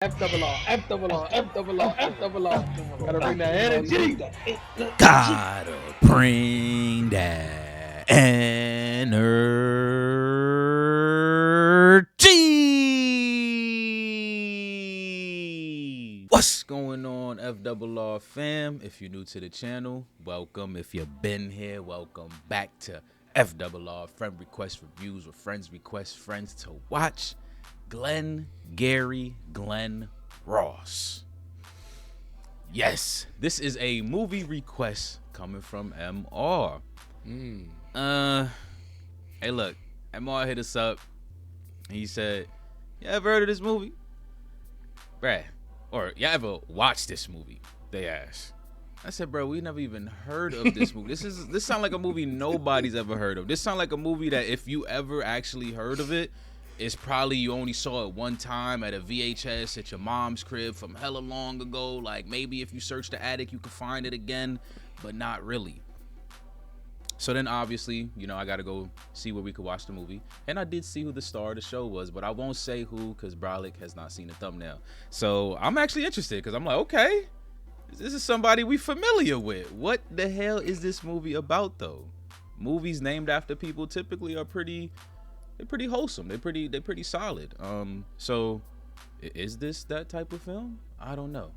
F double R, F double R, F double R, F double R. Gotta bring that energy. Gotta bring that energy. What's going on, FRR fam? If you're new to the channel, welcome. If you've been here, welcome back to FRR Friend Request Reviews, where friends request friends to watch. Glengarry Glen Ross. Yes, this is a movie request coming from MR. Hey, look, MR hit us up. He said, "You ever heard of this movie, bruh? Or you ever watched this movie?" They asked. I said, "Bro, we never even heard of this movie. This sound like a movie nobody's ever heard of. This sound like a movie that if you ever actually heard of it, it's probably you only saw it one time at a VHS at your mom's crib from hella long ago. Like maybe if you search the attic, you could find it again, but not really." So then obviously, you know, I got to go see where we could watch the movie. And I did see who the star of the show was, but I won't say who because Brolic has not seen the thumbnail. So I'm actually interested because I'm like, okay, this is somebody we familiar with. What the hell is this movie about though? Movies named after people typically are pretty wholesome. They're pretty solid. So is this that type of film? I don't know.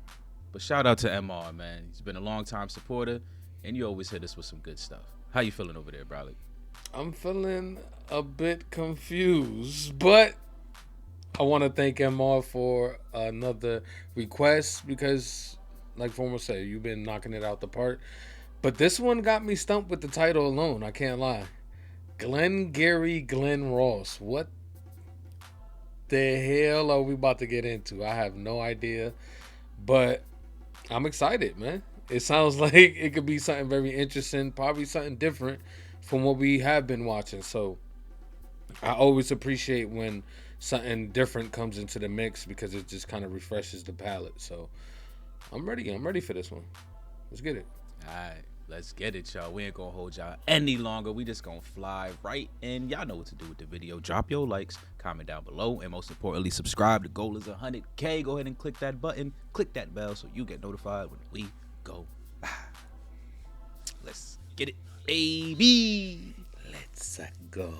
But shout out to MR, man. He's been a long time supporter and you always hit us with some good stuff. How you feeling over there, Brolic? I'm feeling a bit confused, but I want to thank MR for another request because, like Former said, you've been knocking it out the park. But this one got me stumped with the title alone. I can't lie. Glengarry Glen Ross. What the hell are we about to get into? I have no idea, but I'm excited, man. It sounds like it could be something very interesting, probably something different from what we have been watching. So I always appreciate when something different comes into the mix because it just kind of refreshes the palate. So I'm ready. I'm ready for this one. Let's get it. All right. Let's get it, y'all. We ain't gonna hold y'all any longer. We just gonna fly right in. Y'all know what to do with the video. Drop your likes, comment down below, and most importantly, subscribe. The goal is 100K. Go ahead and click that button. Click that bell so you get notified when we go live. Let's get it, baby. Let's go.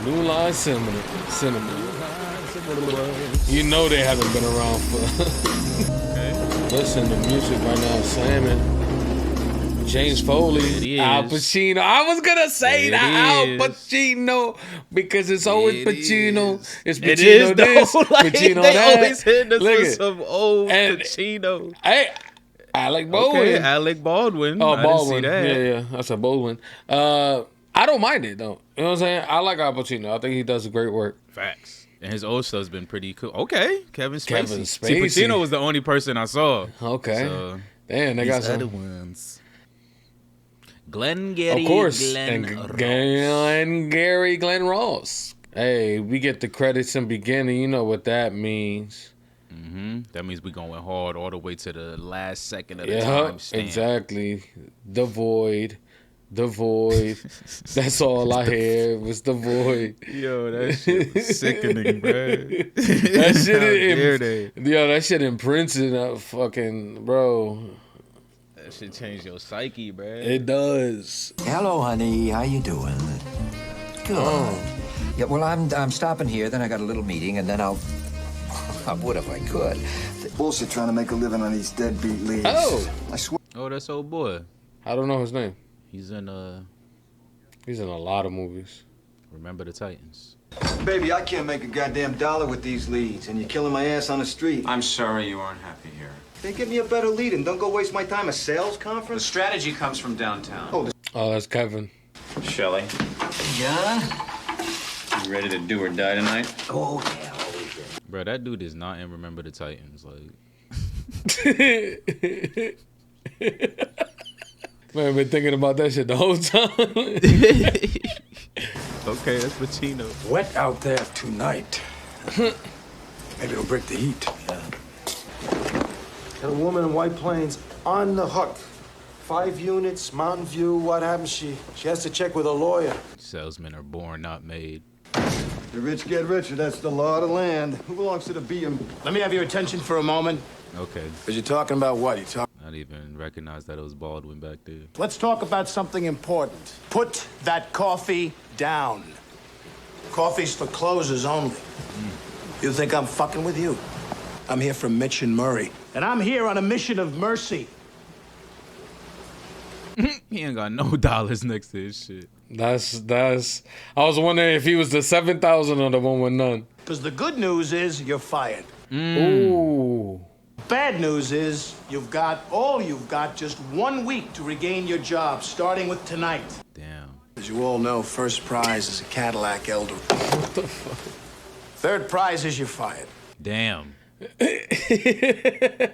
New Line Cinema. You know they haven't been around for... Listen, the music right now is slamming. James Foley, Al Pacino. I was gonna say that Al Pacino because it's always Pacino. It's Pacino this, Pacino they that. Always hitting us with some old Pacino. Hey, Alec Baldwin. Okay, Alec Baldwin. Oh, I Baldwin. didn't see that. Yeah, that's a Baldwin. I don't mind it though. You know what I'm saying? I like Al Pacino. I think he does great work. Facts. And his old stuff's been pretty cool. Okay, Kevin Spacey. See, Spacey. Pacino was the only person I saw. Okay. So, damn, they got some other ones. Glengarry, of course, Glen and Ross. Glengarry Glen Ross. Hey, we get the credits in beginning. You know what that means. That means we going hard all the way to the last second of the time stamp. Exactly. The void. That's all I hear was the void. Yo, that shit was sickening, bro. That shit imprinted up fucking, bro. That shit changed your psyche, bro. It does. Hello, honey. How you doing? Good. Oh. Yeah, well, I'm stopping here. Then I got a little meeting, and then I would if I could. Bullshit trying to make a living on these deadbeat leads. Oh. I swear. Oh, that's old boy. I don't know his name. He's in a lot of movies. Remember the Titans. Baby, I can't make a goddamn dollar with these leads, and you're killing my ass on the street. I'm sorry you aren't happy here. They give me a better lead, and don't go waste my time at a sales The conference. strategy comes from downtown. Oh, that's Kevin. Shelley, John? you ready to do or die tonight? Oh, yeah. Bro, that dude is not in Remember the Titans. Like, Man, I've been thinking about that shit the whole time. okay, that's Pacino. Wet out there tonight. Maybe it'll break the heat. Yeah. Got a woman in White Plains on the hook. 5 units, Mountain View. What happens? She has to check with a lawyer. Salesmen are born, not made. The rich get richer. That's the law of the land. Who belongs to the BM? Let me have your attention for a moment. Okay. Because you're talking about what? You talk. I didn't even recognize that it was Baldwin back there. Let's talk about something important. Put that coffee down. Coffee's for closers only. You think I'm fucking with you? I'm here from Mitch and Murray. And I'm here on a mission of mercy. He ain't got no dollars next to his shit. That's. I was wondering if he was the 7,000 or the one with none. Because the good news is you're fired. Ooh. Bad news is you've got just 1 week to regain your job, starting with tonight. Damn. As you all know, first prize is a Cadillac Eldorado. What the fuck? Third prize is you're fired. Damn. You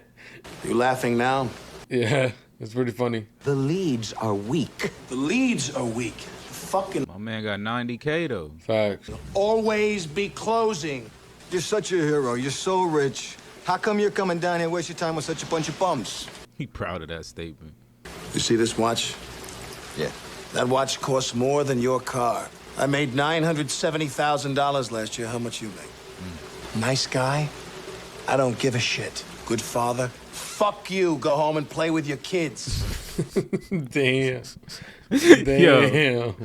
laughing now? Yeah, it's pretty funny. The leads are weak. The leads are weak. Fucking My man got 90K though. Facts. always be closing. You're such a hero. You're so rich. How come you're coming down here and waste your time with such a bunch of bums? He proud of that statement. You see this watch? Yeah. That watch costs more than your car. I made $970,000 last year. How much you make? Nice guy? I don't give a shit. Good father? Fuck you. Go home and play with your kids. Damn. Damn.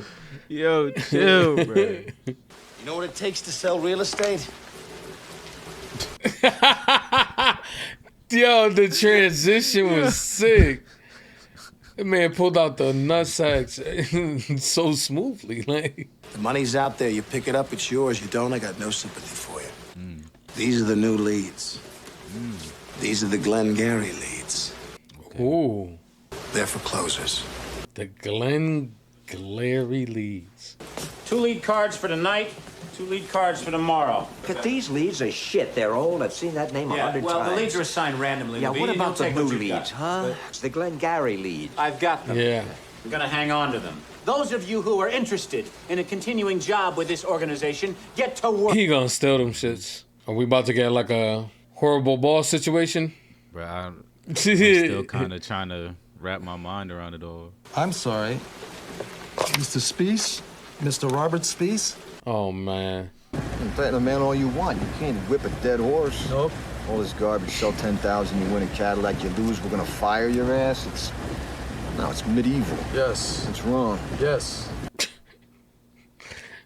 Yo, chill, bro. You know what it takes to sell real estate? Yo, the transition was sick. That man pulled out the nutsacks so smoothly. Like, The money's out there. You pick it up, it's yours. You don't, I got no sympathy for you. These are the new leads. These are the Glengarry leads. ooh, They're for closers. the Glengarry leads. 2 lead cards for tonight, 2 lead cards for tomorrow. But these leads are shit. They're old. I've seen that name 100 well, times. the leads are assigned randomly. Yeah, Levine, what and about you'll the take new what you've leads, got. huh? It's the Glengarry lead. I've got them. Yeah. We're gonna hang on to them. Those of you who are interested in a continuing job with this organization, get to work. He gonna steal them shits. Are we about to get like a horrible boss situation? Bro, I'm still kind of trying to wrap my mind around it all. I'm sorry. Mr. Speece? Mr. Robert Speece? Oh man. You can threaten a man all you want. You can't whip a dead horse. Nope. All this garbage, sell 10,000, you win a Cadillac, you lose, we're gonna fire your ass. It's medieval. Yes. It's wrong. Yes.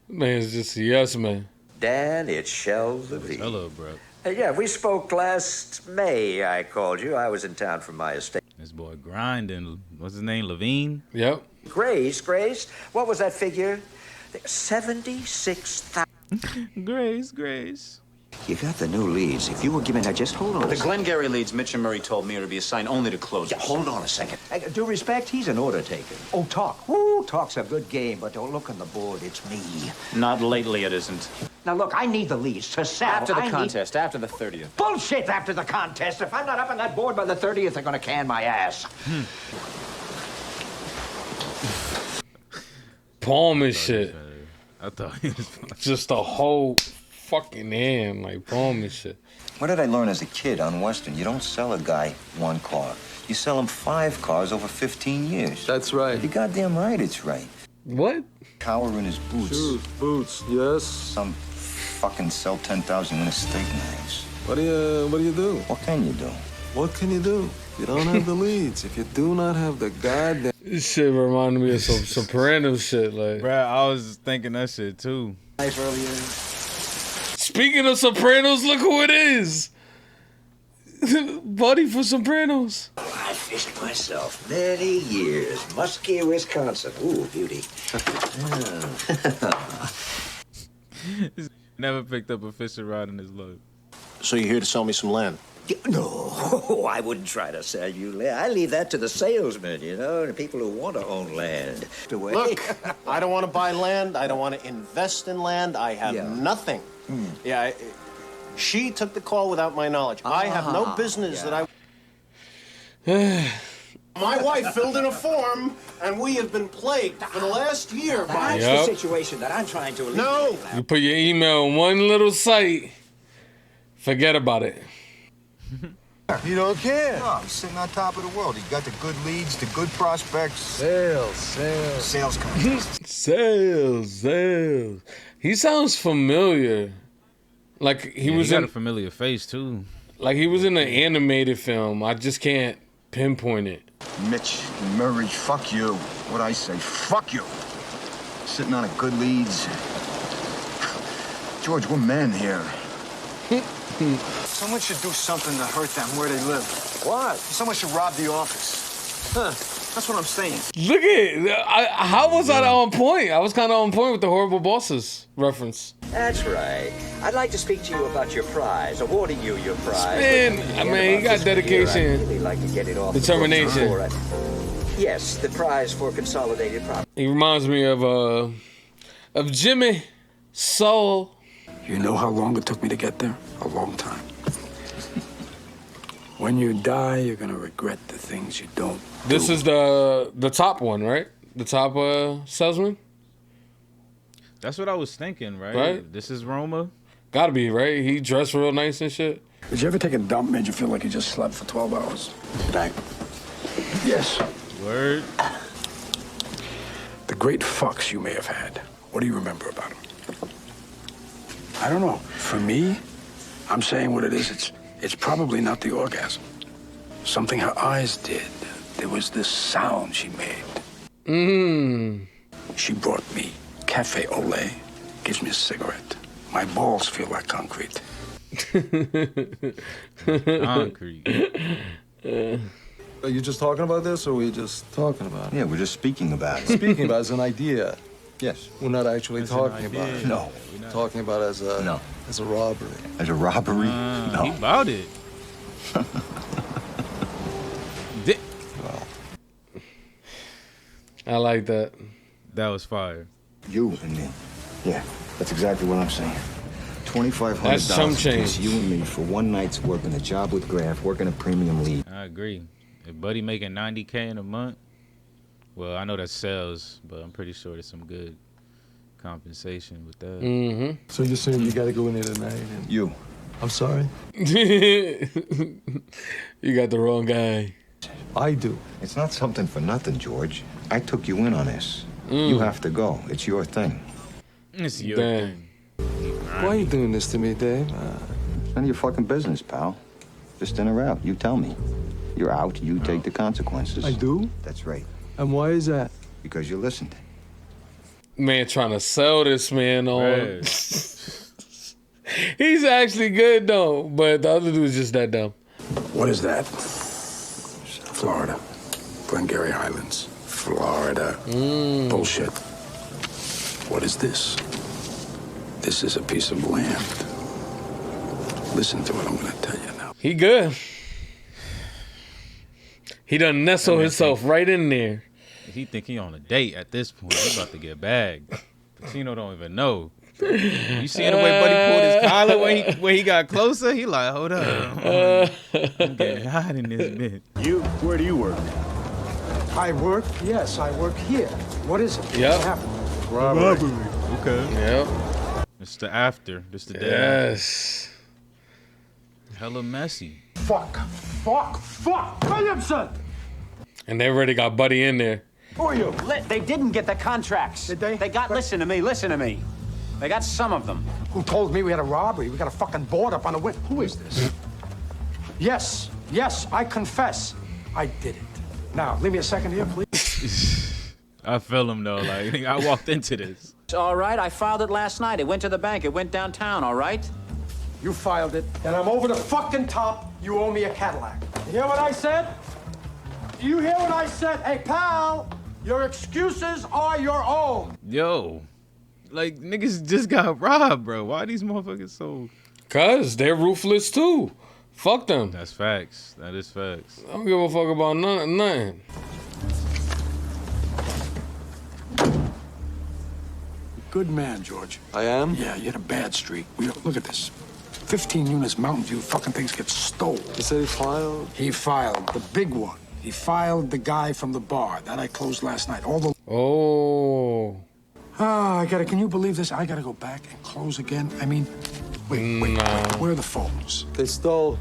Man's just a yes man. Dan, it's Shell Levine. Hello, bro. Yeah, we spoke last May. I called you. I was in town for my estate. This boy grinding. What's his name? Levine? Yep. Grace. What was that figure? 76,000. Grace. You got the new leads. If you were giving... Now, just hold on a The second. Glengarry leads, Mitch and Murray told me, are to be assigned only to closers. Yeah, hold on a second. Due respect, he's an order taker. Oh, talk. Woo, talk's a good game, but don't look on the board. It's me. Not lately, it isn't. Now, look, I need the leads to sell. After the I need- contest, after the 30th. Bullshit after the contest. If I'm not up on that board by the 30th, they're gonna can my ass. Palm and shit. I thought he was. Just a whole fucking hand, like palm and shit. What did I learn as a kid on Western? You don't sell a guy one car. You sell him 5 cars over 15 years. That's right. You're goddamn right it's right. What? Cower in his boots. Shoes, boots, yes. Some fucking sell 10,000 in a steak knives. What do you do? What can you do? What can you do? You don't have the leads. If you do not have the goddamn... This shit reminded me of some Soprano shit. Like, Bro, I was thinking that shit too. speaking of Sopranos, look who it is. Buddy for Sopranos. I fished myself many years. Muskie, Wisconsin. Ooh, beauty. Never picked up a fishing rod in his life. So you're here to sell me some land? No, I wouldn't try to sell you land. I leave that to the salesmen, you know, the people who want to own land. Look, I don't want to buy land. I don't want to invest in land. I have nothing. Yeah, she took the call without my knowledge. I have no business that I... My wife filled in a form, and we have been plagued for the last year by... That's the situation that I'm trying to alleviate. No! You put your email on one little site, forget about it. You don't care. No, he's sitting on top of the world. He's got the good leads, the good prospects. Sales contest. Sales. He sounds familiar. Like he was got in a familiar face too. Like he was in an animated film. I just can't pinpoint it. Mitch Murray, fuck you. What I say, fuck you. Sitting on a good leads. George, we're men here. Someone should do something to hurt them where they live. What? Someone should rob the office. Huh. That's what I'm saying. Look at how was I on point? I was kind of on point with the Horrible Bosses reference. That's right. I'd like to speak to you about your prize, awarding you your prize. Man, I mean, he got dedication, I'd really like to get it off determination. Yes, the prize for consolidated property. He reminds me of Jimmy Soul. You know how long it took me to get there? A long time. When you die, you're gonna regret the things you don't. This is the top one, right? The top salesman. That's what I was thinking, right? Right? This is Roma. Gotta be, right? He dressed real nice and shit. Did you ever take a dump made you feel like you just slept for 12 hours? Did I? Yes. Word. The great fucks you may have had. What do you remember about them? I don't know. For me, I'm saying what it is. It's probably not the orgasm. Something her eyes did. There was this sound she made. She brought me cafe au lait. Gives me a cigarette. My balls feel like concrete. Concrete. Are you just talking about this, or are we just talking about it? Yeah, we're just speaking about it. Speaking about it as an idea. Yes. We're not actually talking about it. No. Talking about it as a robbery. As a robbery? No. He bought it. I like that. That was fire. You and me. Yeah, that's exactly what I'm saying. That's chump $2,500 change. apiece, you and me, for one night's work in a job with Graf, working a premium lead. I agree. If Buddy making $90K in a month, well, I know that's sales, but I'm pretty sure there's some good compensation with that. Mm-hmm. So you're saying you got to go in there tonight? And... You. I'm sorry? You got the wrong guy. I do. It's not something for nothing, George. I took you in on this. You have to go. It's your thing. It's your Damn. thing. Why are you doing this to me, Dave? It's none of your fucking business, pal. Just in or out. You tell me. You're out. You take the consequences. I do? That's right. And why is that? Because you listened. Man trying to sell this man on. Right. He's actually good though, but the other dude's just that dumb. What is that? Florida. Glengarry Highlands. Florida. Bullshit. What is this? This is a piece of land. Listen to what I'm gonna tell you now. He good. He done nestle himself right in there. He think he on a date at this point. He about to get bagged. Casino don't even know. You seen the way Buddy pulled his collar when he got closer? He like, hold up. I'm getting hot in this bitch. Where do you work? I work? Yes, I work here. What is it? Yep. What happened? Robbery. Okay. Yep. It's the after. This the day Yes. after. Hella messy. Fuck. Williamson! And they already got Buddy in there. Who are you? They didn't get the contracts. Did they? They got, listen to me. They got some of them. Who told me we had a robbery? We got a fucking board up on the window. Who is this? Yes, I confess. I did it. Now, leave me a second here, please. I feel him though. Like I walked into this. All right, I filed it last night. It went to the bank. It went downtown, all right? You filed it, and I'm over the fucking top. You owe me a Cadillac. You hear what I said? Do you hear what I said? Hey, pal, your excuses are your own. Yo, like niggas just got robbed, bro. Why these motherfuckers so? Cause they're ruthless too. Fuck them. That's facts. That is facts. I don't give a fuck about nothing. Good man, George. I am? Yeah, you had a bad streak. Look at this. 15 units, Mountain View, fucking things get stolen. You said he filed? He filed the big one. He filed the guy from the bar. That I closed last night. All the... Oh. Can you believe this? I gotta go back and close again. I mean, wait. Where are the phones? They stole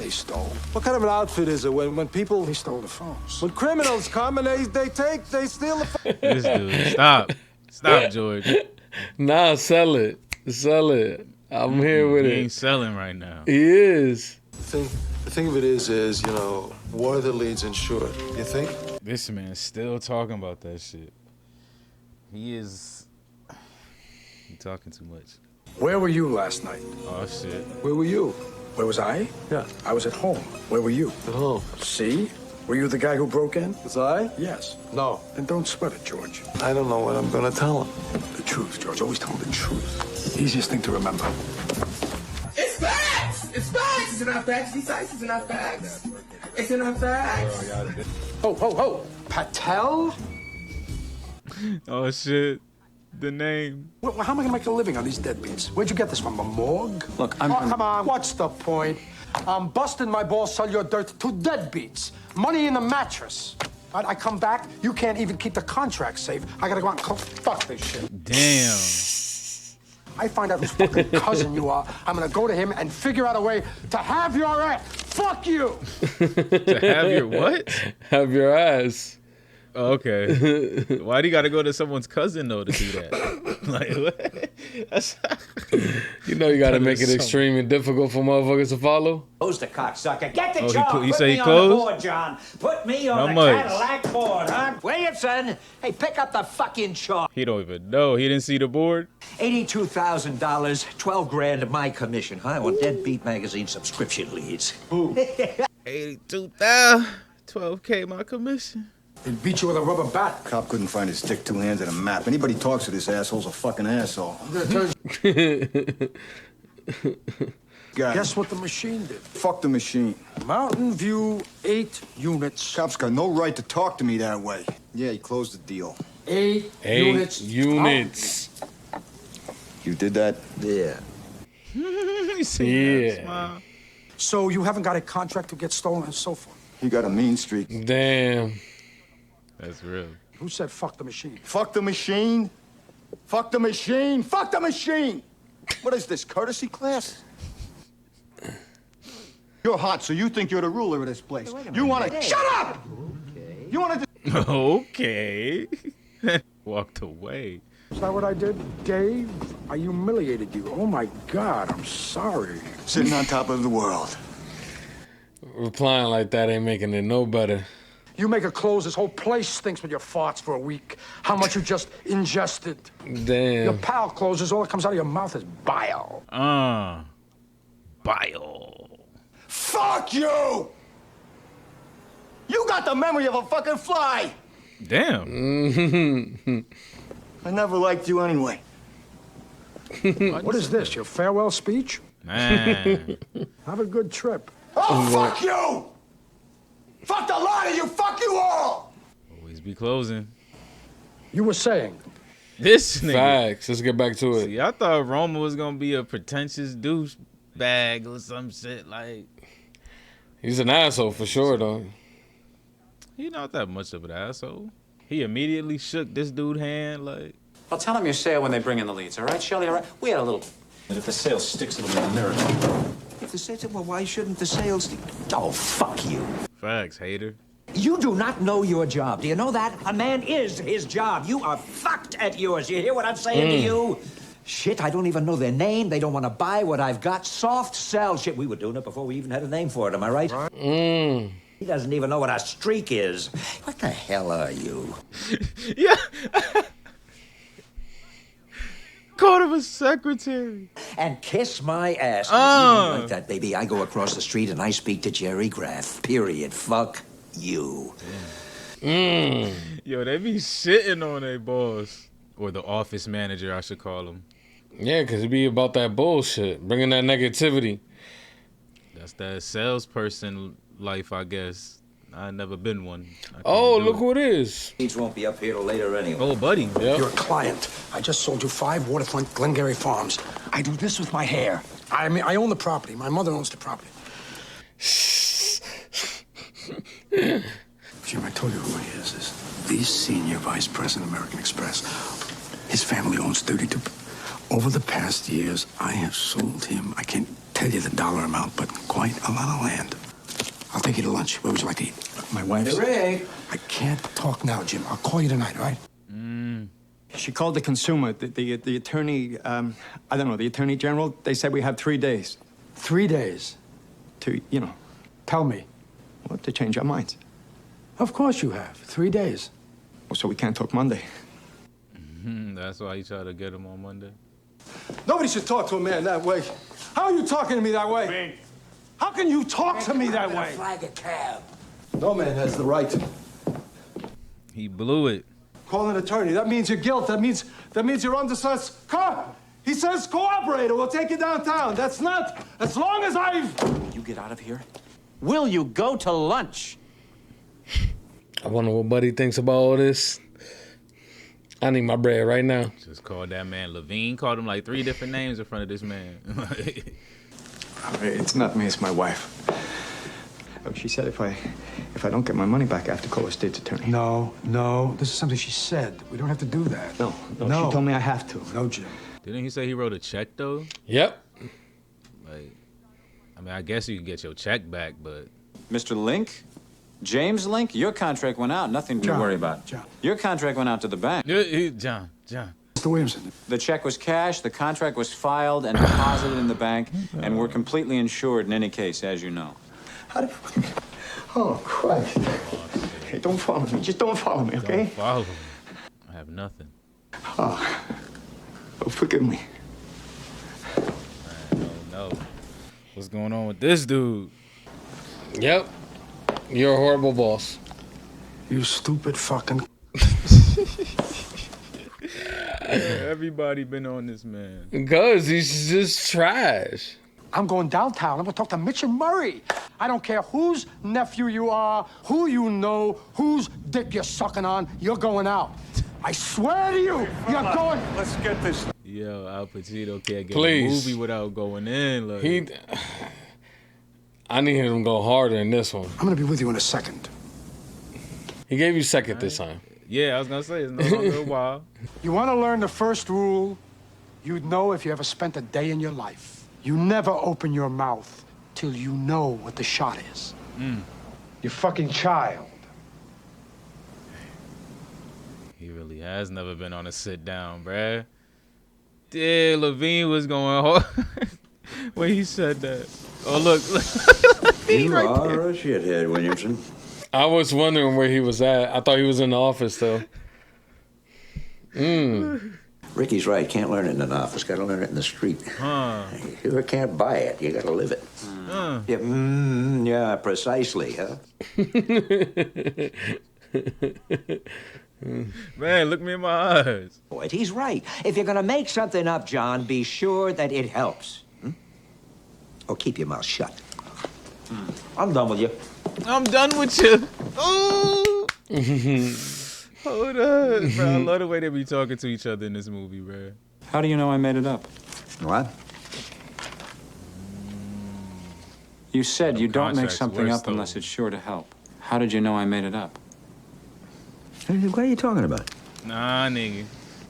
they stole. What kind of an outfit is it when people... They stole the phones. When criminals come and they steal the... This dude, stop, George. Nah, sell it. I'm here with He it. ain't selling right now. He is. The thing of it is, you know, war that leads insured. You think? This man's still talking about that shit. He talking too much. Where were you last night? Oh shit. Where were you? Where was I? Yeah. I was at home. Where were you? At home. See? Were you the guy who broke in? Was I? Yes. No. Then don't sweat it, George. I don't know what I'm gonna tell him. The truth, George. Always tell him the truth. Easiest thing to remember. It's facts! It's facts! It's in our facts. These sites is in our facts. It's in our facts. Ho! Patel? Oh shit. The name. Well, how am I gonna make a living on these deadbeats? Where'd you get this from? A morgue? Look, Oh, come on. What's the point? I'm busting my balls, sell your dirt to deadbeats. Money in the mattress. I come back, you can't even keep the contract safe. I gotta go out and fuck this shit. Damn. I find out whose fucking cousin you are. I'm gonna go to him and figure out a way to have your ass. Fuck you! To have your what? Have your ass. Oh, okay. Why do you got to go to someone's cousin though to do that? Like what? That's You know you got to make it extremely difficult for motherfuckers to follow. Who's the cocksucker? Get the Oh, job. he Put say me he on the closed? board, John. Put me on How the much? Cadillac board, huh? Williamson, hey, pick up the fucking chart. He don't even know. He didn't see the board. $82,000, $12,000 of my commission, huh? On Deadbeat Magazine subscription leads. Who? 82,000. 12K my commission. He'd beat you with a rubber bat. Cop couldn't find his stick, 2 hands, and a map. Anybody talks to this asshole's a fucking asshole. Guess what the machine did? Fuck the machine. Mountain View, 8 units. Cop's got no right to talk to me that way. Yeah, he closed the deal. 8 8 units. units. You did that? Yeah. You see that Yeah. smile? So you haven't got a contract to get stolen and so forth. He got a mean streak. Damn. That's real. Who said fuck the machine? Fuck the machine. Fuck the machine. Fuck the machine. What is this, courtesy class? You're hot, so you think you're the ruler of this place. You want to... Shut up! Okay. You want to... Okay. Walked away. Is that what I did, Dave? I humiliated you. Oh my God, I'm sorry. Sitting on top of the world. Replying like that ain't making it no better. You make it close, this whole place stinks with your farts for a week. How much you just ingested. Your Damn. pal closes, all that comes out of your mouth is bile. Bile. Fuck you! You got the memory of a fucking fly. Damn. I never liked you anyway. What is this, your farewell speech? Man. Have a good trip. Oh, fuck you! Fuck the lot of you! Fuck you all! Always be closing. You were saying? This nigga. Facts. Let's get back to it. See, I thought Roma was gonna be a pretentious douchebag or some shit. Like, He's an asshole for sure, though. he not that much of an asshole. He immediately shook this dude's hand. Like, Well, tell them your sale when they bring in the leads, all right, Shelley? All right? We had a little... And if the sale sticks, it'll be a miracle. If the sales... Well, why shouldn't the sales... Oh, fuck you. facts, hater. You do not know your job. Do you know that? A man is his job. You are fucked at yours. You hear what I'm saying to you? Shit, I don't even know their name. They don't want to buy what I've got. Soft sell. Shit, we were doing it before we even had a name for it. Am I right? He doesn't even know what a streak is. What the hell are you? Yeah. Called him a secretary. And kiss my ass. You don't like that, baby. I go across the street and I speak to Jerry Graff. Period. Fuck you. Yo, they be shitting on their boss. Or the office manager, I should call him. Yeah, because it be about that bullshit. Bringing that negativity. That's that salesperson life, I guess. I've never been one. Oh, look who it is. These won't be up here till later anyway. Oh, buddy. Yep. You're a client. I just sold you 5 waterfront Glengarry farms. I do this with my hair. I mean, I own the property. My mother owns the property. Jim, I told you who he is. This the senior vice president of American Express. His family owns 32. Over the past years, I have sold him, I can't tell you the dollar amount, but quite a lot of land. I'll take you to lunch. Where would you like to eat? My wife's... Hey, Rick. I can't talk now, Jim. I'll call you tonight, all right? She called the consumer, the attorney, I don't know, the attorney general. They said we have 3 days 3 days. to, Tell me. well, to change our minds. Of course you have. 3 days. Well, so we can't talk Monday. That's why you try to get him on Monday. Nobody should talk to a man that way. How are you talking to me that way? How can you talk to me that way? Flag a cab. No man has the right to He blew it. call an attorney. That means you're guilt. That means you're under such... He says cooperate or we'll take you downtown. That's not... As long as I've... Will you get out of here? Will you go to lunch? I wonder what Buddy thinks about all this. I need my bread right now. Just called that man Levine. Called him like 3 different names in front of this man. It's not me, it's my wife. Oh, she said if I don't get my money back, I have to call the state's attorney. No. This is something she said. We don't have to do that. No. She told me I have to. No, Jim. Didn't he say he wrote a check though? Yep. Like, I mean, I guess you can get your check back, but Mr. Link? James Link? Your contract went out. Nothing to John, worry about. John. Your contract went out to the bank. John. Mr. Williamson. The check was cashed, the contract was filed and deposited in the bank, and we're completely insured in any case, as you know. Oh, Christ. Hey, don't follow me. Just don't follow me, okay? Don't follow him. I have nothing. Oh, forgive me. No. What's going on with this dude? Yep. You're a horrible boss. You stupid fucking... Everybody been on this man. Because he's just trash. I'm going downtown. I'm going to talk to Mitch and Murray. I don't care whose nephew you are, who you know, whose dick you're sucking on. You're going out. I swear to you, you're going... Let's get this... Yo, Al Pacino can't get Please. a movie without going in. Like. I need him to go harder in this one. I'm going to be with you in a second. He gave you second this time. Yeah, I was gonna say it's no longer a while. You want to learn the first rule? You'd know if you ever spent a day in your life. You never open your mouth till you know what the shot is. You fucking child. He really has never been on a sit down, bruh. Yeah, Levine was going hard when he said that. Oh, look. You are a shithead, Williamson. I was wondering where he was at. I thought he was in the office, though. Ricky's right. Can't learn it in an office. Got to learn it in the street. You can't buy it. You got to live it. Yeah, precisely, huh? Man, look me in my eyes. Boy, he's right. If you're going to make something up, John, be sure that it helps. Or keep your mouth shut. I'm done with you. I'm done with you. Oh. Hold up, bro. I love the way they be talking to each other in this movie, bro. How do you know I made it up? What? You said you don't make contract's something worse, up unless it's sure to help. How did you know I made it up? What are you talking about? Nah, nigga.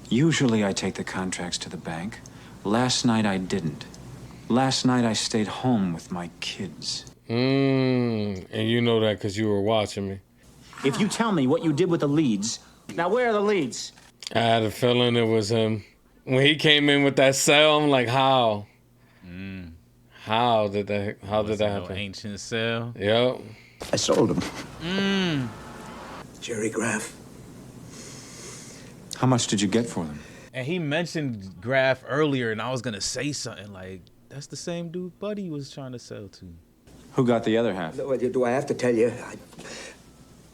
Usually I take the contracts to the bank. Last night I didn't. Last night I stayed home with my kids. And you know that because you were watching me. If you tell me what you did with the leads... Now, where are the leads? I had a feeling it was him. When he came in with that cell, I'm like, how? How did that happen? No ancient cell. Yep. I sold him. Jerry Graff. How much did you get for them? And he mentioned Graf earlier, and I was gonna say something like, "That's the same dude Buddy was trying to sell to." Who got the other half? Do I have to tell you?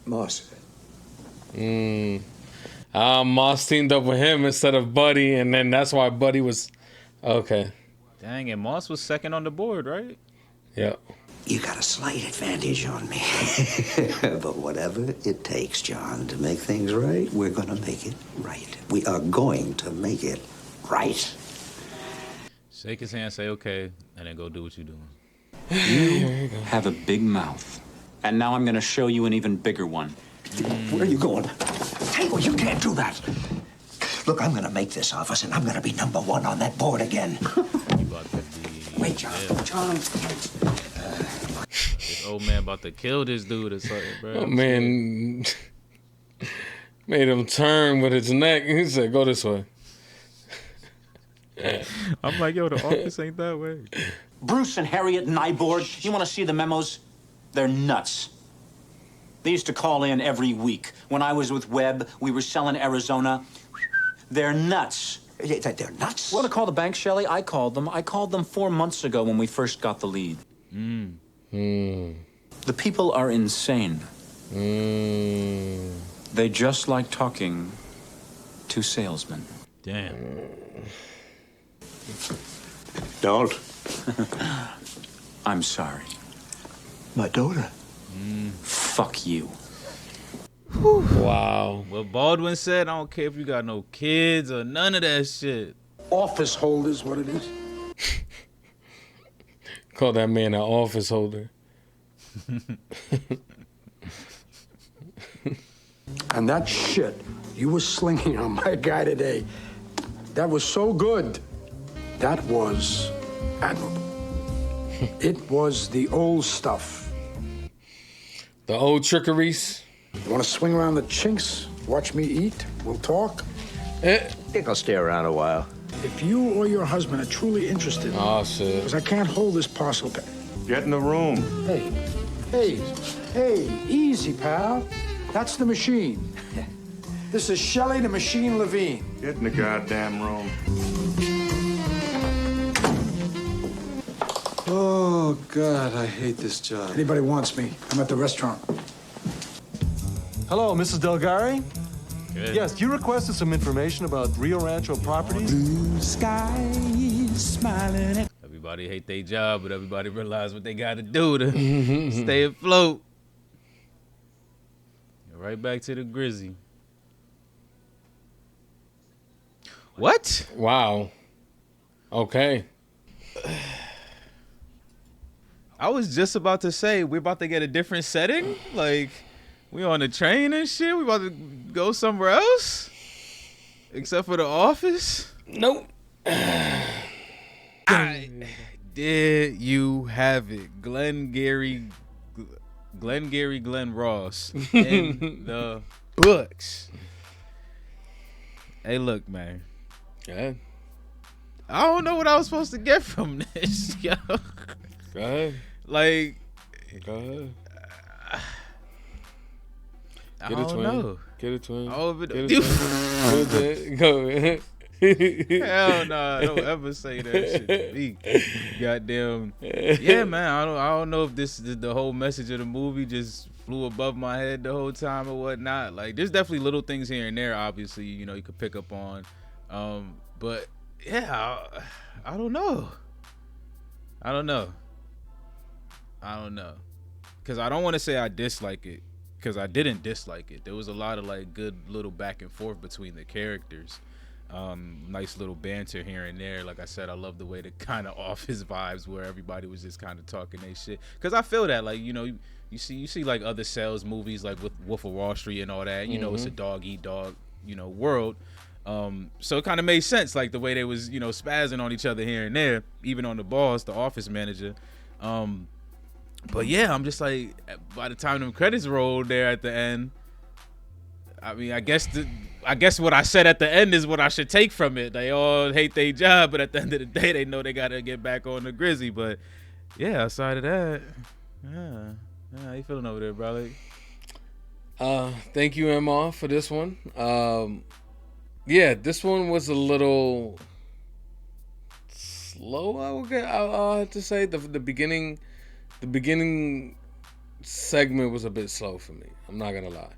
Moss. Moss teamed up with him instead of Buddy, and then that's why Buddy was... Okay. Dang, and Moss was second on the board, right? Yep. You got a slight advantage on me. But whatever it takes, John, to make things right, we're going to make it right. We are going to make it right. Shake his hand, say okay, and then go do what you're doing. You have a big mouth. And now I'm going to show you an even bigger one. Where are you going? Hey, well, you can't do that. Look, I'm going to make this office, and I'm going to be #1 on that board again. You about to be Wait, John. John. This old man about to kill this dude or something, bro. Oh, man made him turn with his neck. He said, "Go this way." I'm like, yo, the office ain't that way. Bruce and Harriet Nyborg, you want to see the memos? They're nuts. They used to call in every week. When I was with Webb, we were selling Arizona. They're nuts. They're nuts? Well, to call the bank, Shelley, I called them. I called them 4 months ago when we first got the lead. The people are insane. They just like talking to salesmen. Damn. Don't. I'm sorry. My daughter. Fuck you. Wow. What Baldwin said, I don't care if you got no kids or none of that shit. Office holders, what it is. Call that man an office holder. And that shit you were slinging on my guy today, that was so good. That was admirable. It was the old stuff. The old trickeries. You want to swing around the chinks, watch me eat, we'll talk? I think I'll stay around a while. If you or your husband are truly interested, Oh, shit. because I can't hold this parcel. Get in the room. Hey, easy, pal. That's the machine. This is Shelley the Machine Levine. Get in the goddamn room. Oh, God, I hate this job. Anybody wants me, I'm at the restaurant. Hello, Mrs. Delgari? Good. Yes, you requested some information about Rio Rancho properties? Blue sky smiling at Everybody hate their job, but everybody realize what they got to do to stay afloat. Right back to the Grizzy. What? Wow. Okay. I was just about to say, we're about to get a different setting? Like, we on the train and shit? We about to go somewhere else? Except for the office? Nope. There you have it. Glengarry Glen Ross in the books. Hey, look, man. Yeah. I don't know what I was supposed to get from this, yo. Go ahead. Like, go ahead. I Get it, don't twin. know. Get it, twin. Oh, but Get it, twin. Go ahead. Hell nah, don't ever say that shit to me. Goddamn. Yeah, man. I don't know if this is the whole message of the movie just flew above my head the whole time or whatnot. Like, there's definitely little things here and there, obviously, you know, you could pick up on. But yeah, I don't know. I don't know. Cause I don't want to say I dislike it, cause I didn't dislike it. There was a lot of like good little back and forth between the characters. Nice little banter here and there. Like I said, I love the way the kind of office vibes where everybody was just kind of talking their shit. Cause I feel that, like, you know, you see like other sales movies like with Wolf of Wall Street and all that. You know, it's a dog eat dog, you know, world. So it kind of made sense, like the way they was, you know, spazzing on each other here and there, even on the boss, the office manager. But yeah, I'm just like, by the time them credits rolled there at the end, I mean, I guess what I said at the end is what I should take from it. They all hate their job, but at the end of the day, they know they gotta get back on the Grizzy. But yeah, outside of that, yeah, how you feeling over there, bro? Thank you, Emma, for this one. Yeah, this one was a little slow. I'll have to say the beginning segment was a bit slow for me. I'm not gonna lie.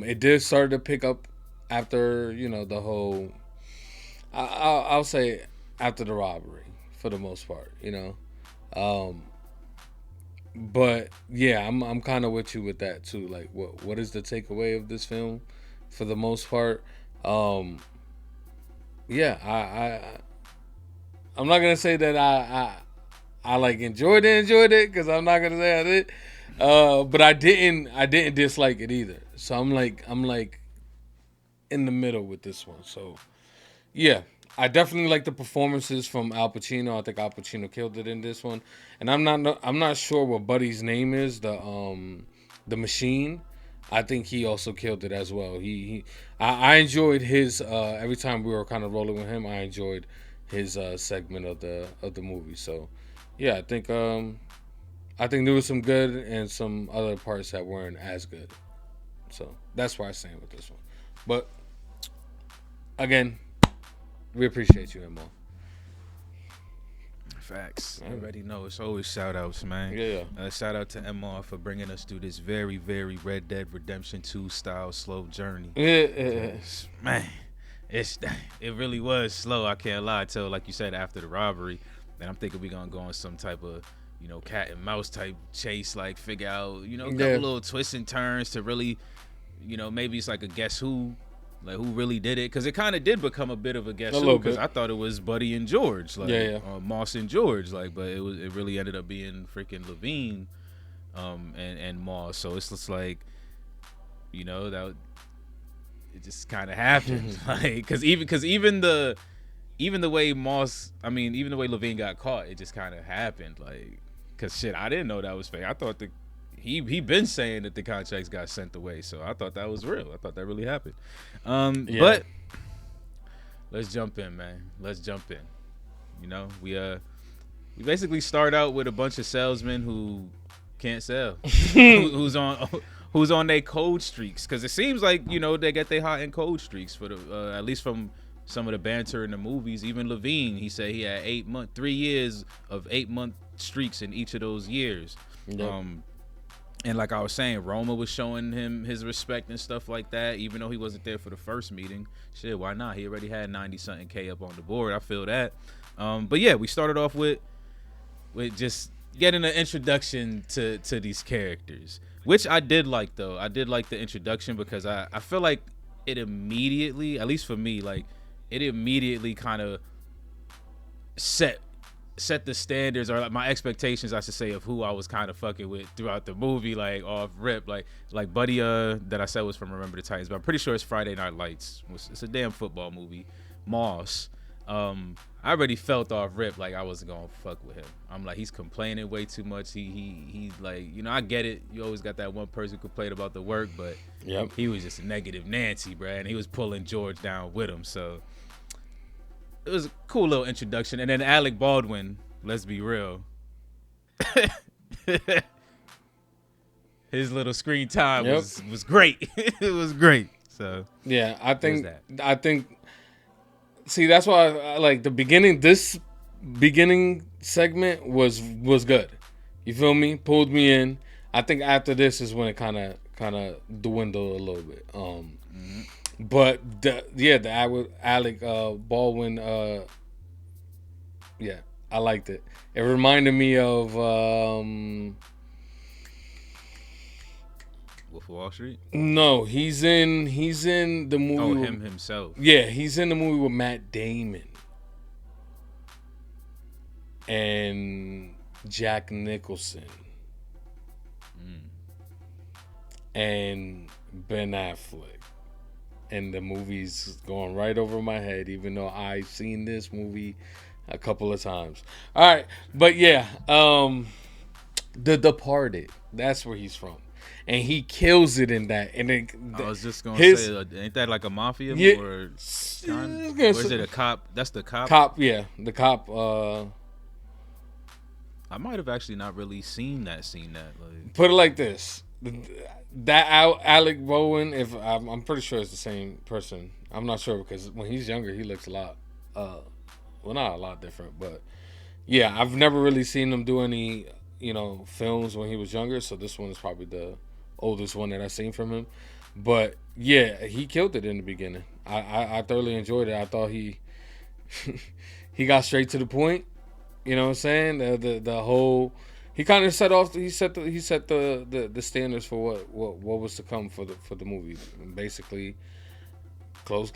It did start to pick up after, you know, the whole. I'll say after the robbery for the most part, you know. But yeah, I'm kind of with you with that too. Like, what is the takeaway of this film for the most part? Yeah, I'm not gonna say that I like enjoyed it because I'm not gonna say I did. But I didn't dislike it either. So I'm like in the middle with this one. So yeah, I definitely like the performances from Al Pacino. I think Al Pacino killed it in this one, and I'm not sure what Buddy's name is. The machine. I think he also killed it as well. I enjoyed his every time we were kind of rolling with him. I enjoyed his segment of the movie. So yeah, I think there was some good and some other parts that weren't as good. So that's where I stand with this one. But again, we appreciate you, Emma. Facts. I already know. It's always shout outs, man. Yeah. Shout out to MR for bringing us through this very, very Red Dead Redemption 2 style slow journey. Yeah. Man, it really was slow. I can't lie. Till, like you said, after the robbery, and I'm thinking we're gonna go on some type of, cat and mouse type chase, like figure out, a couple little twists and turns to really, maybe it's like a guess who. Like, who really did it? Because it kind of did become a bit of a guess who. Because I thought it was Buddy and George, like Moss and George, like, but it really ended up being freaking Levine, and Moss. So it's just like, that it just kind of happened, like, because even the way Moss, even the way Levine got caught, it just kind of happened, like, because shit, I didn't know that was fake. I thought he been saying that the contracts got sent away, so I thought that was real. I thought that really happened. But let's jump in, man. Let's jump in. We basically start out with a bunch of salesmen who can't sell, who's on their cold streaks, because it seems like they get their hot and cold streaks for the at least from some of the banter in the movies. Even Levine, he said he had 3 years of 8-month streaks in each of those years. Yep. And like I was saying, Roma was showing him his respect and stuff like that, even though he wasn't there for the first meeting. Shit, why not? He already had 90-something K up on the board. I feel that. But yeah, we started off with just getting an introduction to these characters, which I did like, though. I did like the introduction because I feel like it immediately, at least for me, like, it immediately kind of set the standards, or like my expectations, I should say, of who I was kind of fucking with throughout the movie, like off rip, like Buddy that I said was from Remember the Titans, but I'm pretty sure it's Friday Night Lights. It's a damn football movie. Moss, I already felt off rip like I wasn't gonna fuck with him. I'm like, he's complaining way too much. He like, I get it. You always got that one person who complained about the work, but he was just a negative Nancy, bruh, and he was pulling George down with him. So it was a cool little introduction. And then Alec Baldwin, let's be real, his little screen time was great. It was great. So yeah, I think see, that's why I like the beginning. This beginning segment was good. You feel me? Pulled me in. I think after this is when it kind of dwindled a little bit. But the Alec Baldwin, I liked it. It reminded me of Wolf of Wall Street. No, he's in the movie. Oh, him himself. Yeah, he's in the movie with Matt Damon and Jack Nicholson and Ben Affleck. And the movie's going right over my head, even though I've seen this movie a couple of times. All right, but yeah, The Departed. That's where he's from, and he kills it in that. And then I was just gonna say, ain't that like a mafia movie? Or is it a cop? That's the cop. Cop, yeah, the cop. I might have actually not really seen that. Like, put it like this. That Alec Baldwin, if I'm pretty sure it's the same person. I'm not sure because when he's younger, he looks a lot, well, not a lot different, but yeah, I've never really seen him do any, films when he was younger. So this one is probably the oldest one that I've seen from him. But yeah, he killed it in the beginning. I thoroughly enjoyed it. I thought he got straight to the point. You know what I'm saying? The whole. He kind of set the standards for what was to come for the movie. Basically, close.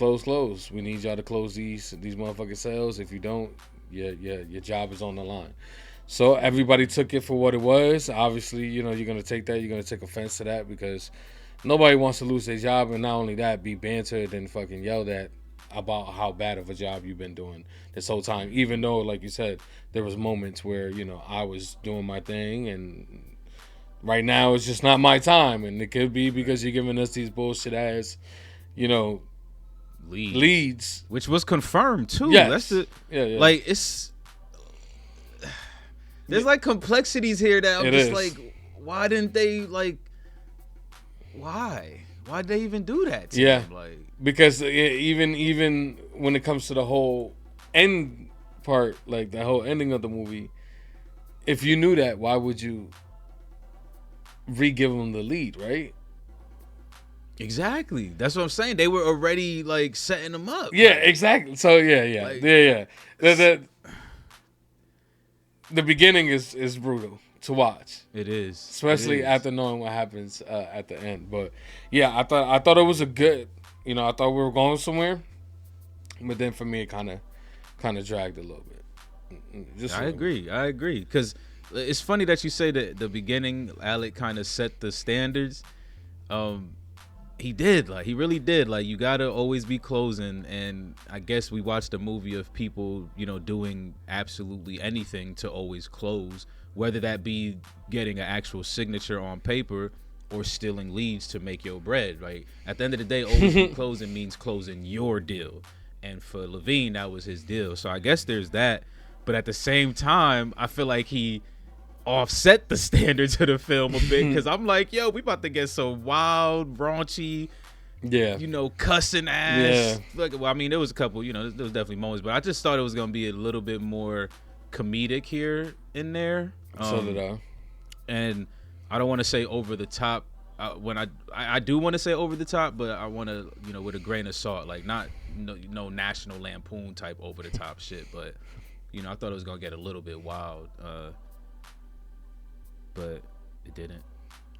We need y'all to close these motherfucking sales. If you don't, your job is on the line. So everybody took it for what it was. Obviously, you're gonna take that. You're gonna take offense to that because nobody wants to lose their job, and not only that, be bantered and fucking yelled at about how bad of a job you've been doing this whole time. Even though, like you said, there was moments where, you know, I was doing my thing, and right now it's just not my time. And it could be because you're giving us these bullshit ass, you know, leads. Which was confirmed too. Yes. That's the yeah. like it's there's like complexities here that I'm just like, why didn't they like why'd they even do that to him? Like, because even when it comes to the whole end part, like the whole ending of the movie, if you knew that, why would you re-give them the lead, right? Exactly. That's what I'm saying. They were already like setting them up. Yeah, like, exactly. So yeah. The beginning is brutal to watch. It is, especially after knowing what happens at the end. But yeah, I thought it was a good. You know, I thought we were going somewhere, but then for me, it kind of dragged a little bit. I agree. Because it's funny that you say that the beginning, Alec kind of set the standards. He did, like, he really did. Like, you gotta always be closing, and I guess we watched a movie of people, you know, doing absolutely anything to always close, whether that be getting an actual signature on paper or stealing leads to make your bread. Like, at the end of the day, always be closing means closing your deal, and for Levine, that was his deal. So I guess there's that, but at the same time, I feel like he offset the standards of the film a bit, because I'm like, yo, we about to get some wild, raunchy, you know, cussing ass. Like, well, I mean, there was a couple, you know, there was definitely moments, but I just thought it was gonna be a little bit more comedic here and there. So did I. And I don't want to say over the top. When I do want to say over the top, but I want to, you know, with a grain of salt, like not no National Lampoon type over the top shit. But you know, I thought it was gonna get a little bit wild. But it didn't.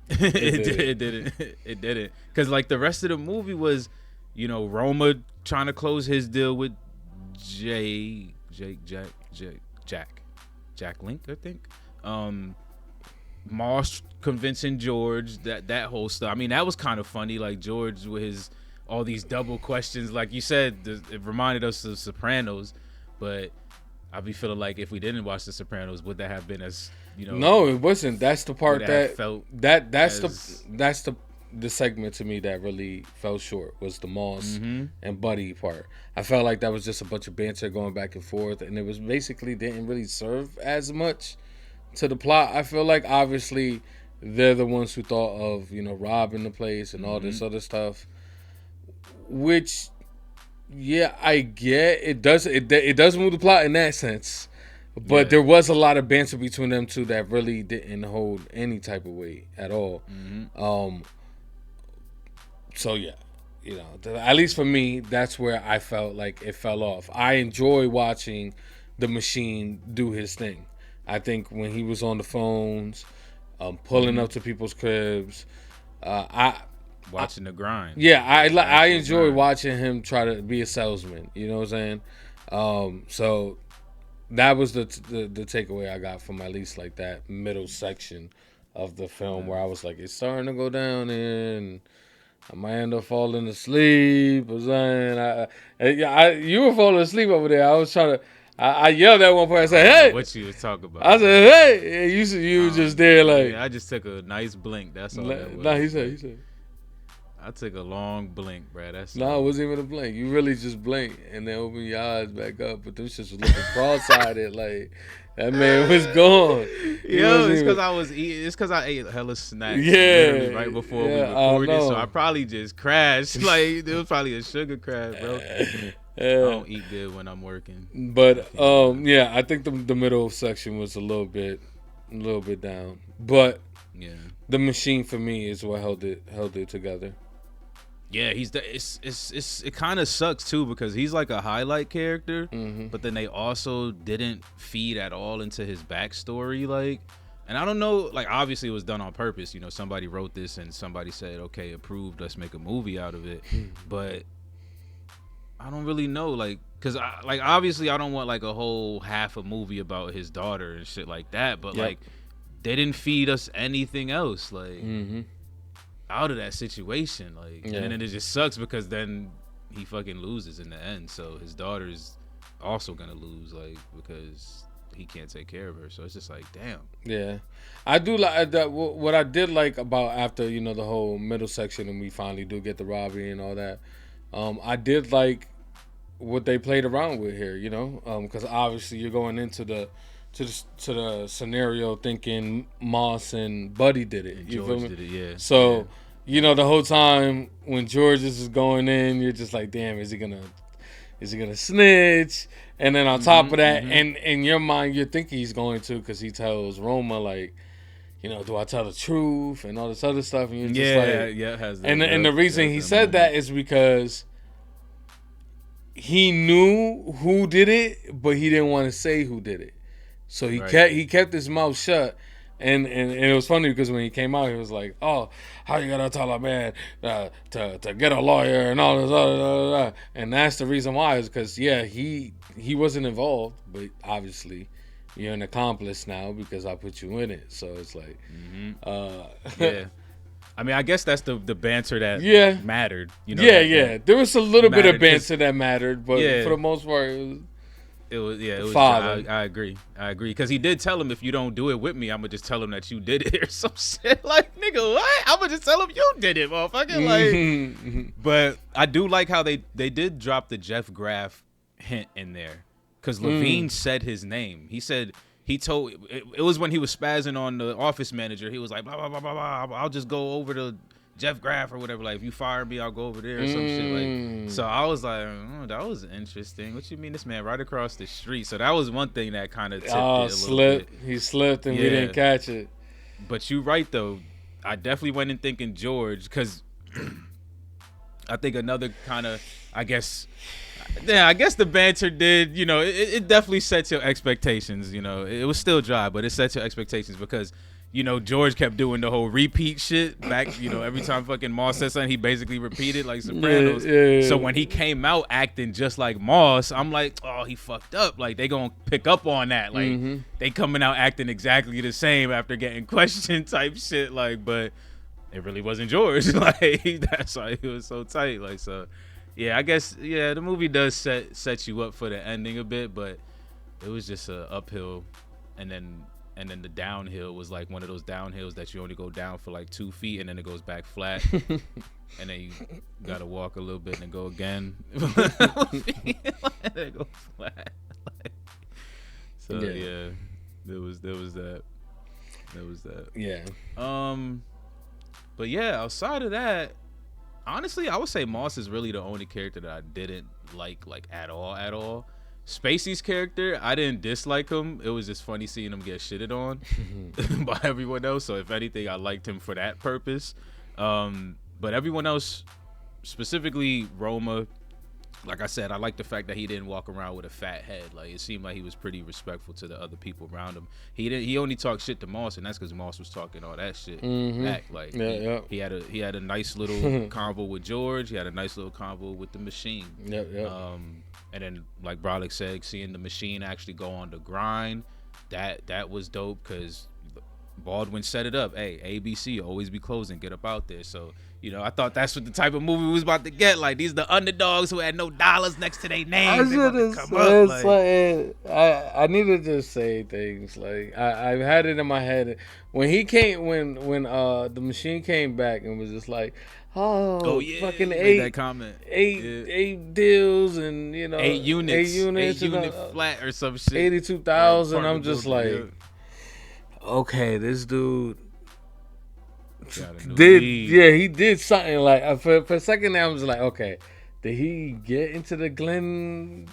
It didn't. Because like the rest of the movie was, you know, Roma trying to close his deal with Jack Link, I think. Moss convincing George, that whole stuff. I mean, that was kind of funny. Like George with his all these double questions. Like you said, it reminded us of Sopranos, but I'd be feeling like if we didn't watch The Sopranos, would that have been as, you know? No, it wasn't. That's the part that felt that's the segment to me that really fell short, was the Moss and Buddy part. I felt like that was just a bunch of banter going back and forth, and it was basically didn't really serve as much to the plot. I feel like obviously they're the ones who thought of, you know, robbing the place and all this other stuff, which, yeah, I get it does move the plot in that sense, but there was a lot of banter between them two that really didn't hold any type of weight at all. So yeah, you know, at least for me, that's where I felt like it fell off. I enjoy watching the machine do his thing. I think when he was on the phones, pulling up to people's cribs, watching the grind. Yeah, I enjoy watching him try to be a salesman. You know what I'm saying? So that was the takeaway I got from at least like that middle section of the film, where I was like, it's starting to go down, and I might end up falling asleep. You were falling asleep over there. I was trying to. I yelled at one point. I said, "Hey!" What you was talking about? I said, "Hey!" You was just there like. Yeah, I just took a nice blink. That's all that was. Nah, he said. I took a long blink, bro. It wasn't even a blink. You really just blink and then open your eyes back up. But them shits was looking cross-eyed. Like, that man was gone. Yo, it's because I was eating. It's because I ate hella snacks. Literally right before we recorded, so I probably just crashed. Like, it was probably a sugar crash, bro. I don't eat good when I'm working. But yeah, I think the middle section was a little bit down. But yeah, the machine for me is what held it together. Yeah, it kind of sucks too, because he's like a highlight character, but then they also didn't feed at all into his backstory. Like, and I don't know, like, obviously it was done on purpose. You know, somebody wrote this and somebody said, okay, approved, let's make a movie out of it. But I don't really know, like, because obviously I don't want like a whole half a movie about his daughter and shit like that. But like, they didn't feed us anything else, like, out of that situation, like, and then it just sucks because then he fucking loses in the end. So his daughter's also gonna lose, like, because he can't take care of her. So it's just like, damn. Yeah, I do like that. What I did like about after the whole middle section and we finally do get the robbery and all that. I did like what they played around with here, because obviously you're going into the scenario thinking Moss and Buddy did it. You feel George me? did it, yeah. So the whole time when George is going in, you're just like, damn, is he gonna snitch? And then on top of that, and in your mind, you're thinking he's going to, because he tells Roma, like, do I tell the truth and all this other stuff, and you're just like, it has that, and the reason he said that is because he knew who did it, but he didn't want to say who did it. So he kept his mouth shut. And it was funny because when he came out, he was like, "Oh, how you gonna tell a man to get a lawyer and all this other?" And that's the reason why, is because he wasn't involved, but obviously you're an accomplice now because I put you in it. So it's like, yeah. I mean, I guess that's the banter that mattered. There was a little bit of banter that mattered, but for the most part, it was father. I agree because he did tell him, if you don't do it with me, I'm gonna just tell him that you did it or some shit. Like, nigga, what? I'm gonna just tell him you did it, motherfucker. Like, but I do like how they did drop the Jeff Graff hint in there, because Levine said his name. He told it was when he was spazzing on the office manager. He was like, blah blah blah blah blah. I'll just go over to Jeff Graff or whatever. Like, if you fire me, I'll go over there or some shit. Like, so I was like, that was interesting. What you mean, this man right across the street? So that was one thing that kind of tipped it a little bit. He slipped and we didn't catch it. But you right though. I definitely went in thinking George, because I think another kind of, I guess the banter did, it definitely sets your expectations. It was still dry, but it sets your expectations because, George kept doing the whole repeat shit back. Every time fucking Moss said something, he basically repeated like Sopranos. Yeah. So when he came out acting just like Moss, I'm like, oh, he fucked up. Like, they gonna pick up on that. Like, they coming out acting exactly the same after getting questioned type shit. Like, but it really wasn't George. Like, that's why he was so tight. Like, so. Yeah, I guess, the movie does set you up for the ending a bit, but it was just a uphill, and then the downhill was like one of those downhills that you only go down for like 2 feet, and then it goes back flat, and then you gotta walk a little bit and then go again, and then go flat. So there was that. Yeah. But yeah, outside of that. Honestly, I would say Moss is really the only character that I didn't like at all. Spacey's character, I didn't dislike him. It was just funny seeing him get shitted on by everyone else. So if anything, I liked him for that purpose. But everyone else, specifically Roma, like I said, I like the fact that he didn't walk around with a fat head. Like, it seemed like he was pretty respectful to the other people around him. He only talked shit to Moss, and that's because Moss was talking all that shit back. Like, he had a nice little convo with George. He had a nice little convo with the Machine. And then, like Brolic said, seeing the Machine actually go on the grind, that was dope, because Baldwin set it up. Hey, ABC, always be closing, get up out there. So, I thought that's what the type of movie we was about to get. Like, these the underdogs who had no dollars next to their names. They about to come up. Like, I need to just say things. Like, I've had it in my head when he came, when the Machine came back and was just like, fucking that comment. eight deals and 8 units, 8 unit flat or some shit. 82,000. I'm just like, okay, this dude. He did something like for a second there. I was like, okay, did he get into the Glengarry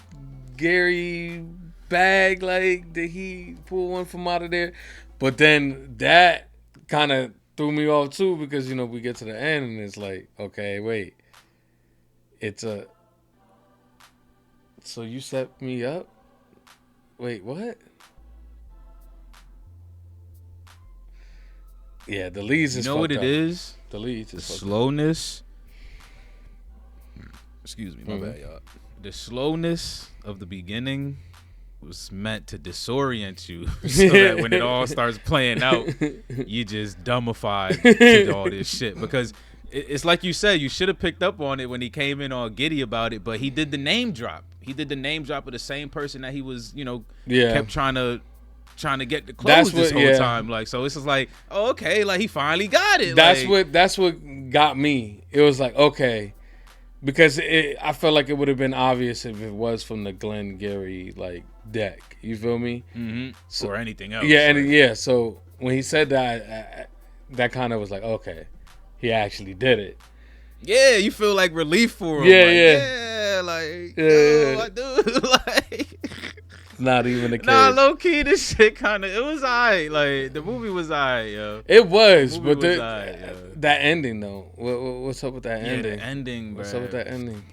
bag? Like, did he pull one from out of there? But then that kind of threw me off too, because we get to the end and it's like, okay, wait, so you set me up? Wait, what? Yeah, the leads is what it up. is? The leads is slowness. Excuse me, my bad, y'all. The slowness of the beginning was meant to disorient you, so that when it all starts playing out, you just dumbified to all this shit. Because it's like you said, you should have picked up on it when he came in all giddy about it, but he did the name drop. He did the name drop of the same person that he was, kept trying to get to close this whole time. Like, so it's just like, oh, okay, like he finally got it. That's what got me. It was like, okay, because I felt like it would have been obvious if it was from the Glengarry like deck. You feel me? Mm-hmm. So, or anything else. Yeah, and so when he said that, that kind of was like, okay, he actually did it. Yeah, you feel like relief for him. I do. Like, not even a kid. Nah, low key, this shit kind of, it was alright. Like, the movie was alright, yo. It was, but that ending though. What's up with that ending? The ending, What's up with that ending?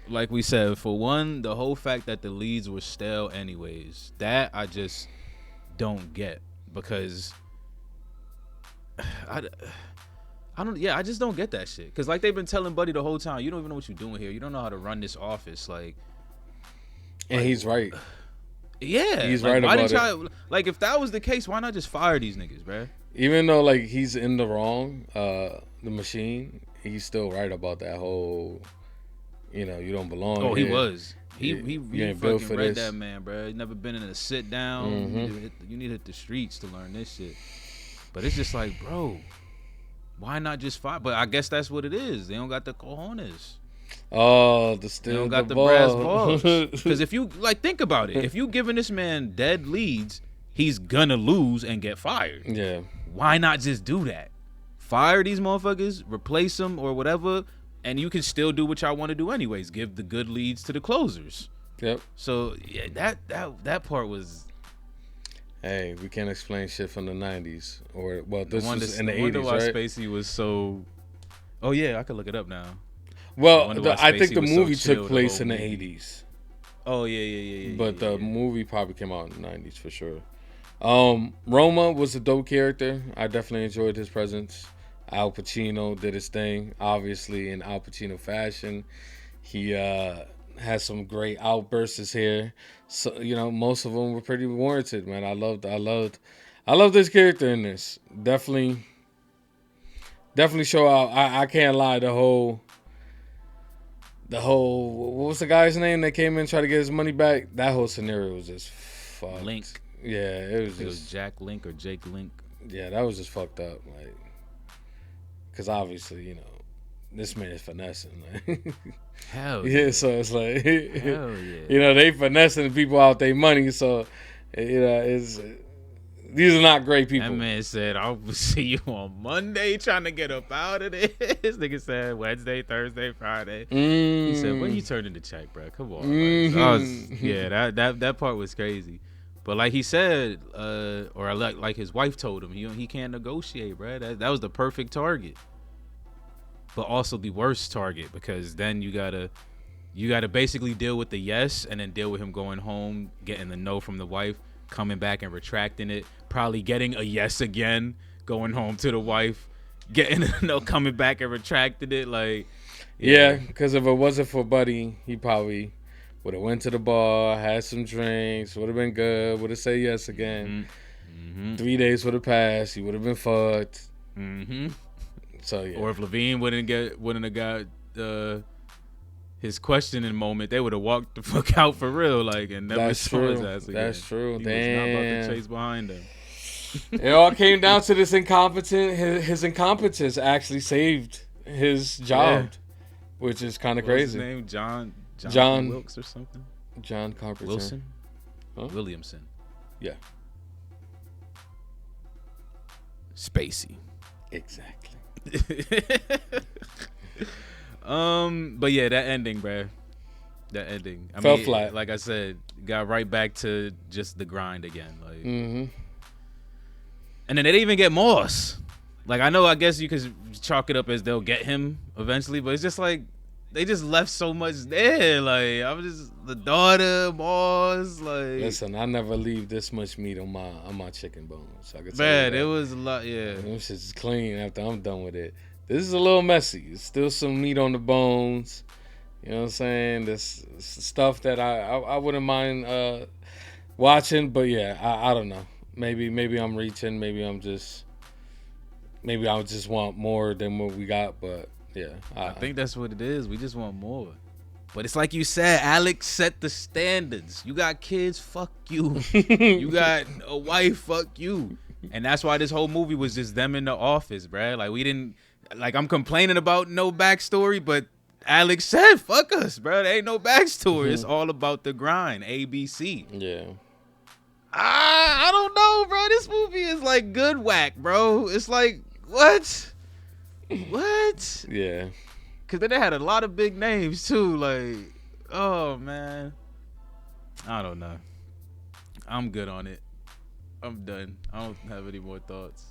Like we said, for one, the whole fact that the leads were stale anyways, that I just don't get, because I just don't get that shit. Because like they've been telling Buddy the whole time, you don't even know what you're doing here. You don't know how to run this office. And he's right. Yeah. He's right about it. Like, if that was the case, why not just fire these niggas, bruh? Even though, like, he's in the wrong, the machine, he's still right about that whole, you don't belong here. He was. He fucking read that man, bruh. He's never been in a sit down. You need to hit the streets to learn this shit. But it's just like, bro, why not just fire? But I guess that's what it is. They don't got the cojones. Oh, they don't got the brass balls. Because if you think about it, if you giving this man dead leads, he's gonna lose and get fired. Yeah. Why not just do that? Fire these motherfuckers, replace them or whatever, and you can still do what y'all want to do anyways. Give the good leads to the closers. Yep. So yeah, that part was. Hey, we can't explain shit from the 90s. This was in the 80s, wonder why right? Spacey was so... Oh, yeah, I could look it up now. Well, I think the movie took place in the 80s. Oh, yeah. But the movie probably came out in the 90s for sure. Roma was a dope character. I definitely enjoyed his presence. Al Pacino did his thing, obviously in Al Pacino fashion. He has some great outbursts here. So most of them were pretty warranted, man. I loved this character in this. Definitely show out. I can't lie. The whole what was the guy's name that came in and tried to get his money back? That whole scenario was just fucked. Link. Yeah, it was Jack Link or Jake Link. Yeah, that was just fucked up. Like, because obviously this man is finessing. Like. Hell yeah. Yeah, so it's like, hell yeah. They finessing people out their money. So, these are not great people. That man said, I'll see you on Monday trying to get up out of this. This nigga said Wednesday, Thursday, Friday. He said, when you turning the check, bro? Come on. Like, that part was crazy. But like he said, or like his wife told him, he can't negotiate, bro. That was the perfect target. But also the worst target, because then you gotta basically deal with the yes and then deal with him going home, getting the no from the wife, coming back and retracting it, probably getting a yes again, going home to the wife, getting a no, coming back and retracting it. Like, yeah, because if it wasn't for Buddy, he probably would have went to the bar, had some drinks, would have been good, would have said yes again. 3 days would have passed, he would have been fucked. So yeah. Or if Levine wouldn't have got his questioning moment, they would have walked the fuck out for real, like, and never saw his ass again. That's true. He Damn. was not about to chase behind him. It all came down to this his incompetence actually saved his job, which is kind of crazy. What's his name? John Wilkes or something? John Carpenter. Wilson? Huh? Williamson. Yeah. Spacey. Exactly. But yeah, that ending, bruh. That ending. Fell flat. Like I said, got right back to just the grind again. Like, and then they didn't even get Moss. Like, I guess you could chalk it up as they'll get him eventually, but it's just like they just left so much there. Like, I was just the daughter, Moss. Like, listen, I never leave this much meat on my chicken bones. I can tell man, you it was a lot. Yeah, this shit's clean after I'm done with it. This is a little messy. It's still some meat on the bones. You know what I'm saying? This stuff that I wouldn't mind watching, but yeah, I don't know. Maybe I'm reaching. Maybe I just want more than what we got. But Yeah. I think that's what it is. We just want more. But it's like you said, Alex set the standards. You got kids, fuck you. You got a wife, fuck you. And that's why this whole movie was just them in the office, bruh. Like, we didn't, like, I'm complaining about no backstory, but Alex said, fuck us, bro. There ain't no backstory. It's all about the grind, ABC. Yeah. I don't know, bro. This movie is like good whack, bro. It's like, what? What? Yeah. Because then they had a lot of big names, too. Like, oh, man. I don't know. I'm good on it. I'm done. I don't have any more thoughts.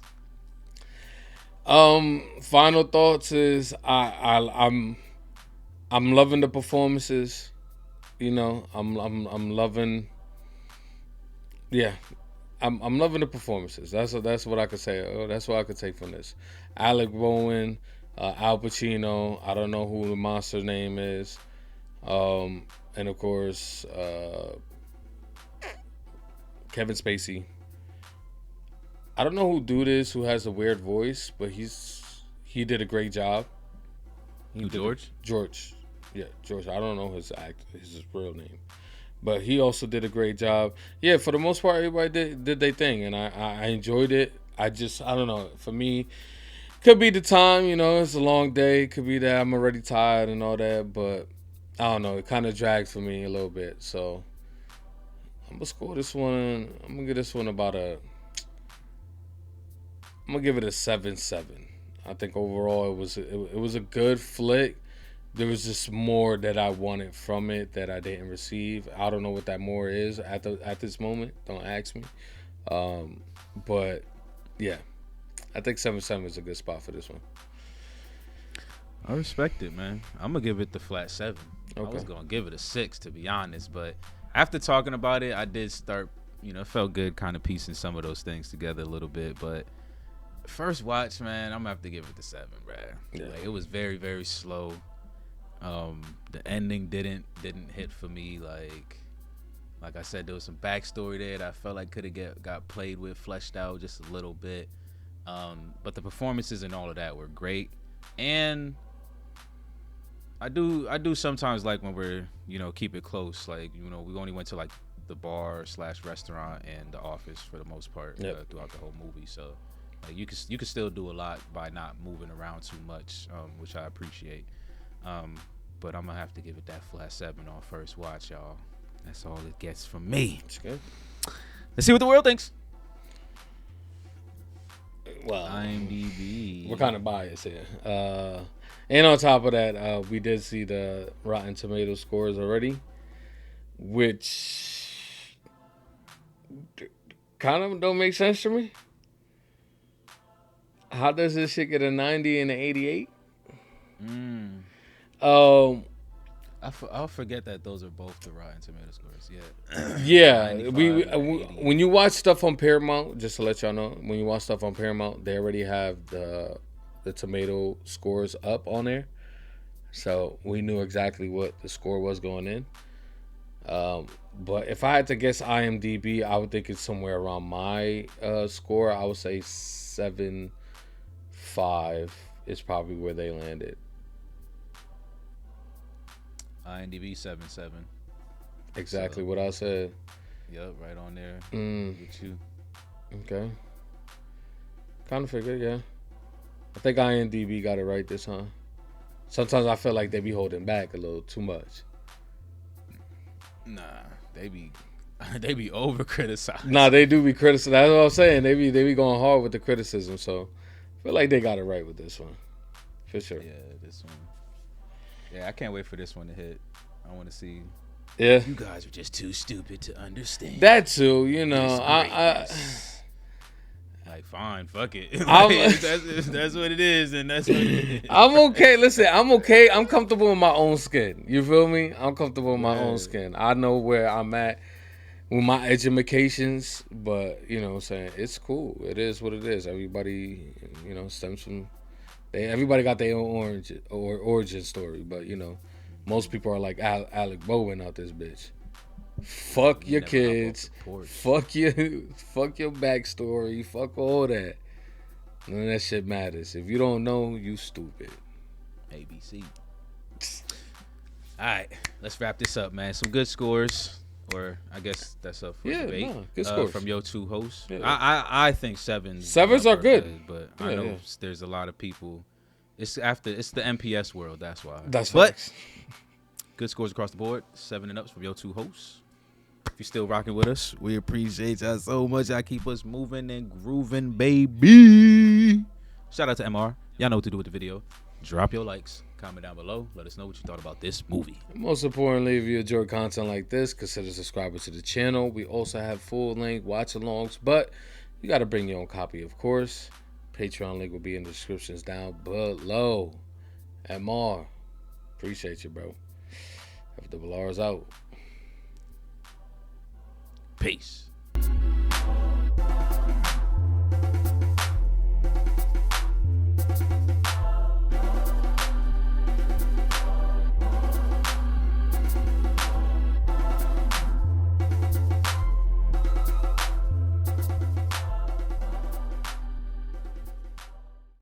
Final thoughts is I'm loving the performances. You know, I'm loving. Yeah, I'm loving the performances. That's what I could say. That's what I could take from this. Alec Bowen, Al Pacino. I don't know who the monster name is, and of course Kevin Spacey. I don't know who dude is who has a weird voice, but he did a great job. George? George. Yeah, George. I don't know his real name. But he also did a great job. Yeah, for the most part, everybody did their thing, and I enjoyed it. I don't know. For me, could be the time, you know, it's a long day. Could be that I'm already tired and all that, but I don't know. It kind of dragged for me a little bit. So I'm going to score this one. I'm going to give this one about I'm going to give it a 7-7. I think overall it was a good flick. There was just more that I wanted from it that I didn't receive. I don't know what that more is at this moment. Don't ask me. But yeah, I think 7-7 is a good spot for this one. I respect it, man. I'm gonna give it the flat 7. Okay. I was gonna give it a 6, to be honest, but after talking about it, I did start, it felt good kind of piecing some of those things together a little bit. But first watch, man, I'm gonna have to give it the 7, bruh. Yeah. Like, it was very, very slow. The ending didn't hit for me. Like I said, there was some backstory there that I felt like could have got played with, fleshed out just a little bit. But the performances and all of that were great. And I do sometimes like when we're, keep it close. Like, we only went to like the bar / restaurant and the office for the most part. Yep. Throughout the whole movie. So like, you can still do a lot by not moving around too much, which I appreciate. But I'm gonna have to give it that flat 7 on first watch, y'all. That's all it gets from me. That's good. Let's see what the world thinks. Well, IMDb. We're kind of biased here. And on top of that, we did see the Rotten Tomato scores already, which kind of don't make sense to me. How does this shit get a 90 and an 88? I'll forget that those are both the Rotten Tomato scores. Yeah. Yeah, when you watch stuff on Paramount, just to let y'all know, when you watch stuff on Paramount, they already have the tomato scores up on there, so we knew exactly what the score was going in. But if I had to guess IMDb, I would think it's somewhere around my score. I would say 7.5 is probably where they landed. IMDb 7.7. Exactly what I said. Yep, right on there with you. Okay. Kind of figured, yeah. I think IMDb got it right this time. Sometimes I feel like they be holding back a little too much. Nah, they be over criticizing. Nah, they do be criticizing. That's what I'm saying. They be going hard with the criticism. So I feel like they got it right with this one, for sure. Yeah, this one. Yeah, I can't wait for this one to hit. I want to see. Yeah. You guys are just too stupid to understand. That too, like, fine, fuck it. Like, that's what it is, and that's what it is. I'm okay. Listen, I'm okay. I'm comfortable in my own skin. You feel me? I'm comfortable in my own skin. I know where I'm at with my educations, but you know what I'm saying? It's cool. It is what it is. Everybody, stems from... Everybody got their own origin story, but most people are like Alec Bowen out this bitch. Fuck your kids. Fuck your backstory. Fuck all that. None of that shit matters. If you don't know, you stupid. ABC. All right, let's wrap this up, man. Some good scores, or I guess that's up for debate. Good scores From your two hosts. Yeah. I think sevens are good, but I know there's a lot of people. It's the MPS world, that's why. That's but facts. Good scores across the board. 7 and ups from your two hosts. If you're still rocking with us, we appreciate y'all so much. Y'all keep us moving and grooving, baby. Shout out to MR. Y'all know what to do with the video. Drop your likes. Comment down below. Let us know what you thought about this movie. Most importantly, if you enjoy content like this, consider subscribing to the channel. We also have full-length watch-alongs, but you got to bring your own copy, of course. Patreon link will be in the descriptions down below. MR, appreciate you, bro. F the Ballars out. Peace.